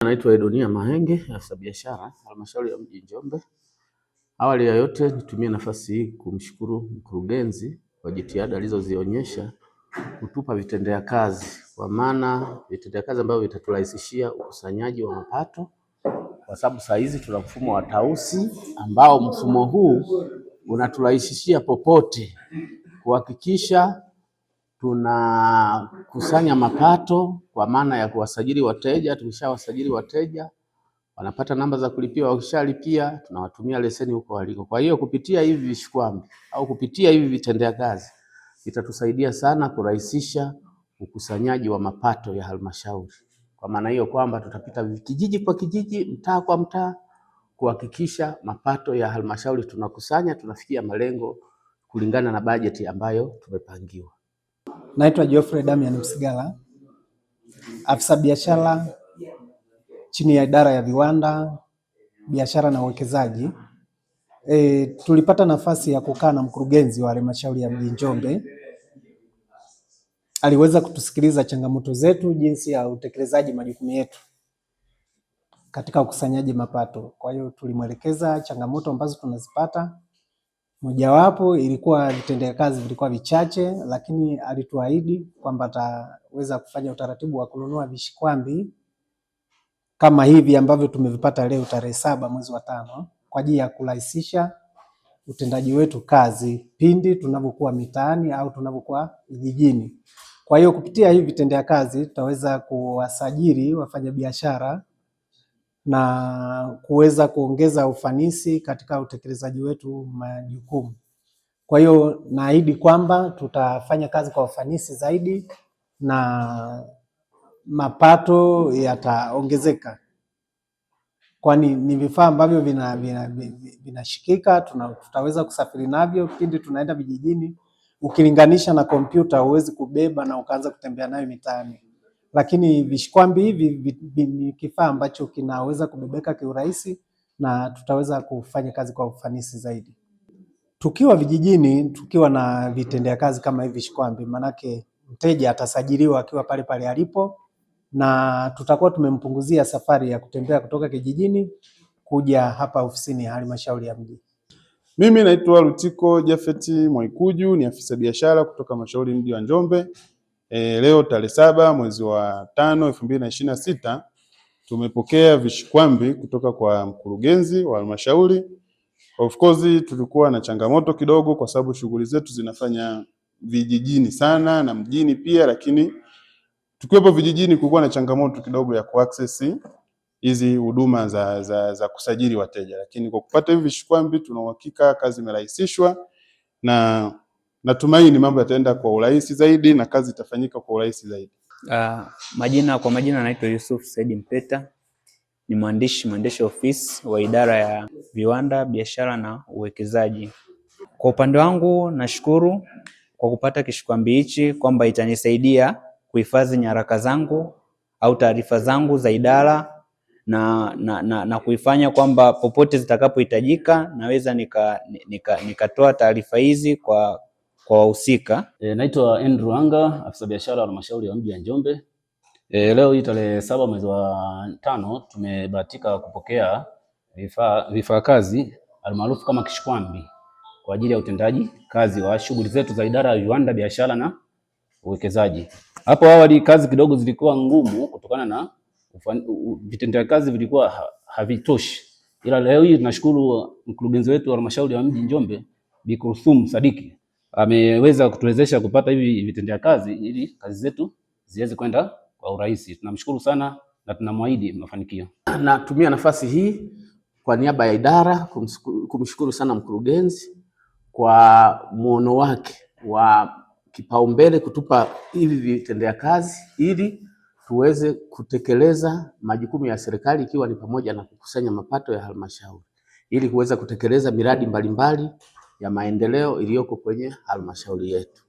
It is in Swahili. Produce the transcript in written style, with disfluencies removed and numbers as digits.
Naitwa Edonia Mahenge, afisa biashara halmashauri ya mji Njombe. Awali ya yote nitumie nafasi hii kumshukuru mkurugenzi kwa jitihada alizozionyesha kutupa vitendea kazi, kwa maana vitendea kazi ambavyo vitaturahisishia ukusanyaji wa mapato, kwa sababu saa hizi tuna mfumo wa tausi ambao mfumo huu unaturahisishia popote kuhakikisha tunakusanya mapato kwa maana ya kuwasajili wateja. Tukishawasajili wateja wanapata namba za kulipia, wakishalipia tunawatumia leseni huko waliko. Kwa hiyo kupitia hivi vishikwambi au kupitia hivi vitendea kazi vitatusaidia sana kurahisisha ukusanyaji wa mapato ya halmashauri. Kwa maana hiyo kwamba tutapita kijiji kwa kijiji, mtaa kwa mtaa, kuhakikisha mapato ya halmashauri tunakusanya, tunafikia malengo kulingana na bajeti ambayo tumepangiwa. Naitwa Geoffrey Damian Msigala, afisa biashara chini ya idara ya viwanda, biashara na uwekezaji. Tulipata nafasi ya kukaa na mkurugenzi wa halmashauri ya mji Njombe. Aliweza kutusikiliza changamoto zetu, jinsi ya utekelezaji majukumu yetu katika ukusanyaji mapato. Kwa hiyo tulimwelekeza changamoto ambazo tunazipata. Mojawapo ilikuwa vitendea kazi vilikuwa vichache, lakini alituahidi kwamba ataweza kufanya utaratibu wa kununua vishikwambi kama hivi ambavyo tumevipata leo tarehe 7 mwezi wa 5 kwa ajili ya kurahisisha utendaji wetu kazi pindi tunapokuwa mitaani au tunapokuwa vijijini. Kwa hiyo kupitia hivi vitendea kazi tutaweza kuwasajili wafanyabiashara na kuweza kuongeza ufanisi katika utekelezaji wetu majukumu. Kwa hiyo naahidi kwamba tutafanya kazi kwa ufanisi zaidi na mapato yataongezeka, kwani ni vifaa ambavyo vinashikika, tutaweza kusafiri navyo pindi tunaenda vijijini. Ukilinganisha na kompyuta huwezi kubeba na ukaanza kutembea nayo mitaani, lakini vishikwambi hivi ni kifaa ambacho kinaweza kubebeka kiurahisi na tutaweza kufanya kazi kwa ufanisi zaidi. Tukiwa vijijini, tukiwa na vitendea kazi kama hivi vishikwambi, manake mteja atasajiliwa akiwa pale pale alipo na tutakuwa tumempunguzia safari ya kutembea kutoka kijijini kuja hapa ofisini ya halmashauri ya mji. Mimi naitwa Lutiko Jafeti Mwaikuju, ni afisa biashara kutoka halmashauri mji wa Njombe. Leo tarehe 7 mwezi wa 5 2026 tumepokea vishikwambi kutoka kwa mkurugenzi wa halmashauri. Of course tulikuwa na changamoto kidogo kwa sababu shughuli zetu zinafanya vijijini sana na mjini pia, lakini tukiwepo vijijini kulikuwa na changamoto kidogo ya kuaccess hizi huduma za kusajili wateja, lakini kwa kupata hivi vishikwambi tuna uhakika kazi imerahisishwa na natumaini mambo yataenda kwa urahisi zaidi na kazi itafanyika kwa urahisi zaidi. Kwa majina naitwa Yusuf Said Mpeta, ni mwandishi ofisi wa idara ya viwanda, biashara na uwekezaji. Kwa upande wangu nashukuru kwa kupata kishikwambi hichi kwamba itanisaidia kuhifadhi nyaraka zangu au taarifa zangu za idara na kuifanya kwamba popote zitakapohitajika naweza nikatoa taarifa hizi kwa wahusika. Naitwa Andrew Anga, afisa biashara wa halmashauri ya mji wa Njombe. Leo hii tarehe 7 mwezi wa 5 tumebahatika kupokea vifaa kazi almaarufu kama kishikwambi kwa ajili ya utendaji kazi wa shughuli zetu za idara ya viwanda, biashara na uwekezaji. Hapo awali kazi kidogo zilikuwa ngumu kutokana na vitendea kazi vilikuwa havitoshi, ila leo hii tunashukuru mkurugenzi wetu wa halmashauri ya mji Njombe Bi Kurthum Sadiki ameweza kutuwezesha kupata hivi vitendea kazi ili kazi zetu ziweze kwenda kwa urahisi. Tunamshukuru sana na tunamwahidi mafanikio. Natumia nafasi hii kwa niaba ya idara kumshukuru sana mkurugenzi kwa muono wake wa kipaumbele kutupa hivi vitendea kazi ili tuweze kutekeleza majukumu ya serikali, ikiwa ni pamoja na kukusanya mapato ya halmashauri ili kuweza kutekeleza miradi mbalimbali ya maendeleo iliyoko kwenye halmashauri yetu.